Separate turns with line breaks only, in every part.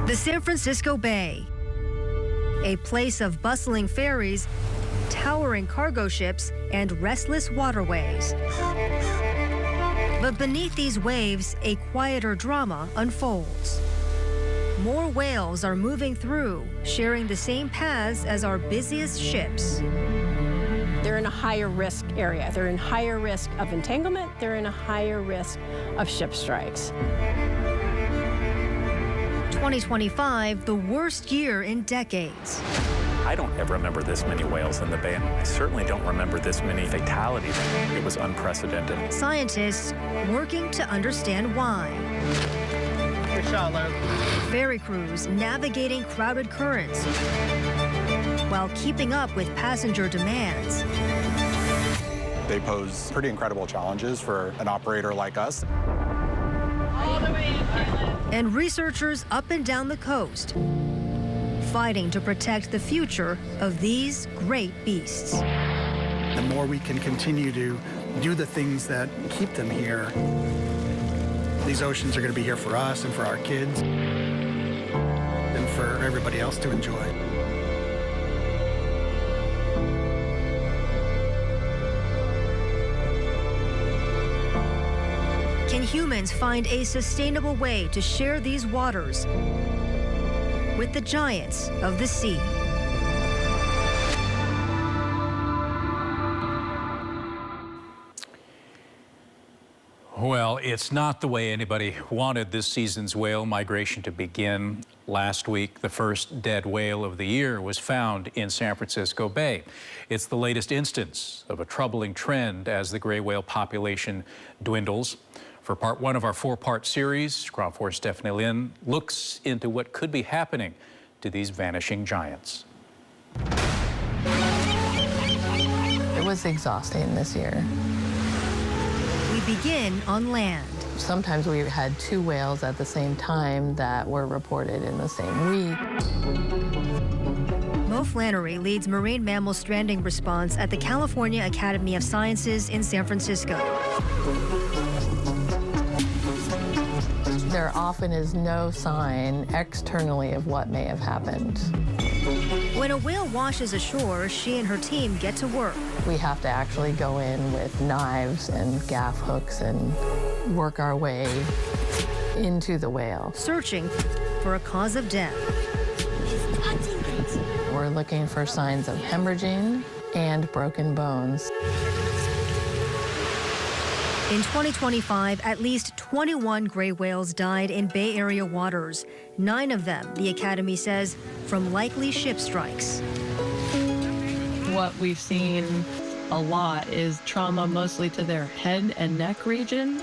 The San Francisco Bay, a place of bustling ferries, towering cargo ships, and restless waterways. But beneath these waves, a quieter drama unfolds. More whales are moving through, sharing the same paths as our busiest ships.
They're in a higher risk area. They're in higher risk of entanglement. They're in a higher risk of ship strikes.
2025, the worst year in decades.
I don't ever remember this many whales in the bay, and I certainly don't remember this many fatalities. It was unprecedented.
Scientists working to understand why.
Good shot, Larry.
Ferry crews navigating crowded currents while keeping up with passenger demands.
They pose pretty incredible challenges for an operator like us.
All the way in, pilot.
And researchers up and down the coast fighting to protect the future of these great beasts.
The more we can continue to do the things that keep them here, these oceans are going to be here for us and for our kids and for everybody else to enjoy.
Can humans find a sustainable way to share these waters with the giants of the sea?
Well, it's not the way anybody wanted this season's whale migration to begin. Last week, the first dead whale of the year was found in San Francisco Bay. It's the latest instance of a troubling trend as the gray whale population dwindles. For part one of our four-part series, Ground Force Stephanie Lynn looks into what could be happening to these vanishing giants.
It was exhausting this year.
We begin on land.
Sometimes we had 2 whales at the same time that were reported in the same week.
Mo Flannery leads marine mammal stranding response at the California Academy of Sciences in San Francisco.
There often is no sign externally of what may have happened.
When a whale washes ashore, she and her team get to work.
We have to actually go in with knives and gaff hooks and work our way into the whale.
Searching for a cause of death.
We're looking for signs of hemorrhaging and broken bones.
In 2025, at least 21 gray whales died in Bay Area waters. 9 of them, the Academy says, from likely ship strikes.
What we've seen a lot is trauma mostly to their head and neck region.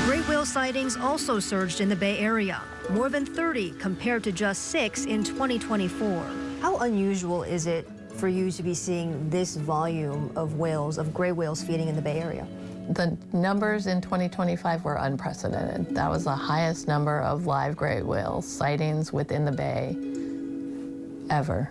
Gray whale sightings also surged in the Bay Area, more than 30 compared to just 6 in 2024.
How unusual is it for you to be seeing this volume of whales, of gray whales feeding in the Bay Area?
The numbers in 2025 were unprecedented. That was the highest number of live gray whale sightings within the bay ever.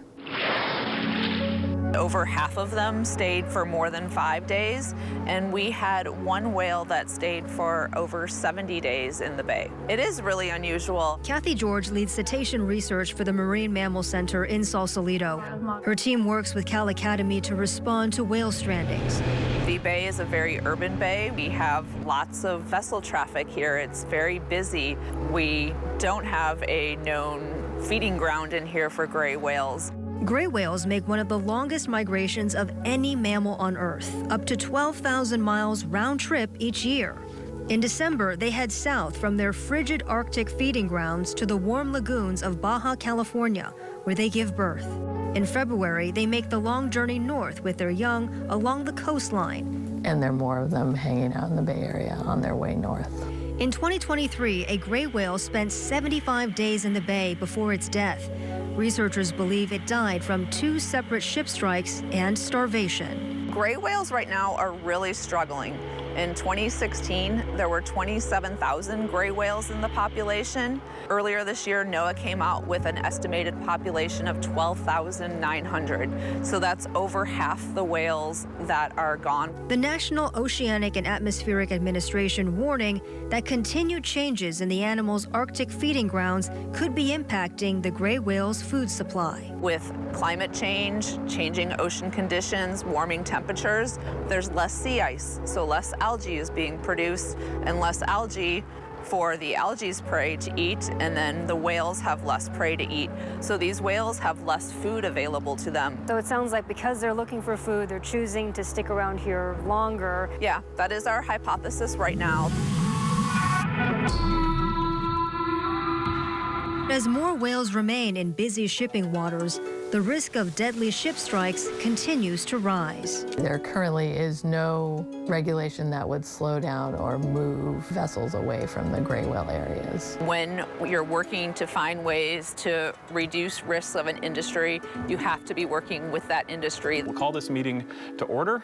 Over half of them stayed for more than 5 days, and we had 1 whale that stayed for over 70 days in the bay. It is really unusual.
Kathy George leads cetacean research for the Marine Mammal Center in Sausalito. Her team works with Cal Academy to respond to whale strandings.
The bay is a very urban bay. We have lots of vessel traffic here. It's very busy. We don't have a known feeding ground in here for gray whales.
Gray whales make one of the longest migrations of any mammal on Earth, up to 12,000 miles round trip each year. In December, they head south from their frigid Arctic feeding grounds to the warm lagoons of Baja California, where they give birth. In February, they make the long journey north with their young along the coastline.
And there are more of them hanging out in the Bay Area on their way north.
In 2023, a gray whale spent 75 days in the bay before its death. Researchers believe it died from 2 separate ship strikes and starvation.
Gray whales right now are really struggling. In 2016, there were 27,000 gray whales in the population. Earlier this year, NOAA came out with an estimated population of 12,900. So that's over half the whales that are gone.
The National Oceanic and Atmospheric Administration warning that continued changes in the animal's Arctic feeding grounds could be impacting the gray whale's food supply.
With climate change, changing ocean conditions, warming temperatures, there's less sea ice, so less algae is being produced, and less algae for the algae's prey to eat, and then the whales have less prey to eat. So these whales have less food available to them.
So it sounds like because they're looking for food, they're choosing to stick around here longer.
Yeah, that is our hypothesis right now.
As more whales remain in busy shipping waters, the risk of deadly ship strikes continues to rise.
There currently is no regulation that would slow down or move vessels away from the gray whale areas.
When you're working to find ways to reduce risks of an industry, you have to be working with that industry.
We'll call this meeting to order.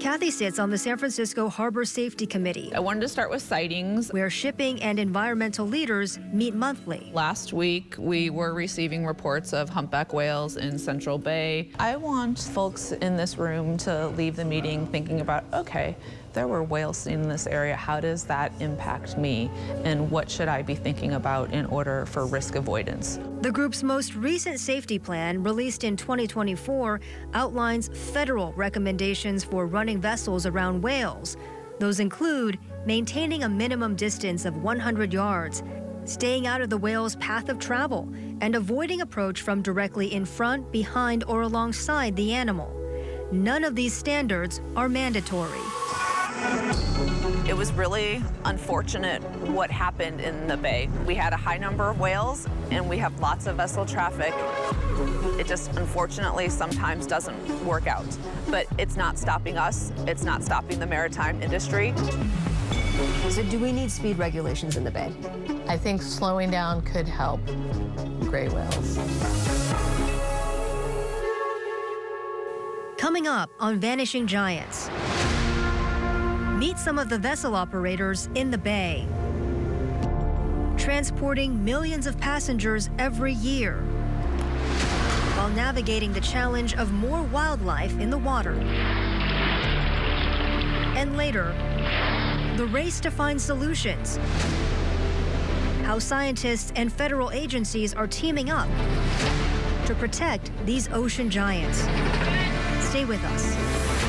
Kathy sits on the San Francisco Harbor Safety Committee.
I wanted to start with sightings,
where shipping and environmental leaders meet monthly.
Last week, we were receiving reports of humpback whales in Central Bay. I want folks in this room to leave the meeting thinking about, okay, there were whales seen in this area. How does that impact me? And what should I be thinking about in order for risk avoidance?
The group's most recent safety plan, released in 2024, outlines federal recommendations for running vessels around whales. Those include maintaining a minimum distance of 100 yards, staying out of the whale's path of travel, and avoiding approach from directly in front, behind, or alongside the animal. None of these standards are mandatory.
It was really unfortunate what happened in the bay. We had a high number of whales, and we have lots of vessel traffic. It just unfortunately sometimes doesn't work out. But it's not stopping us. It's not stopping the maritime industry.
So do we need speed regulations in the bay?
I think slowing down could help gray whales.
Coming up on Vanishing Giants, meet some of the vessel operators in the bay, transporting millions of passengers every year, while navigating the challenge of more wildlife in the water. And later, the race to find solutions, how scientists and federal agencies are teaming up to protect these ocean giants. Stay with us.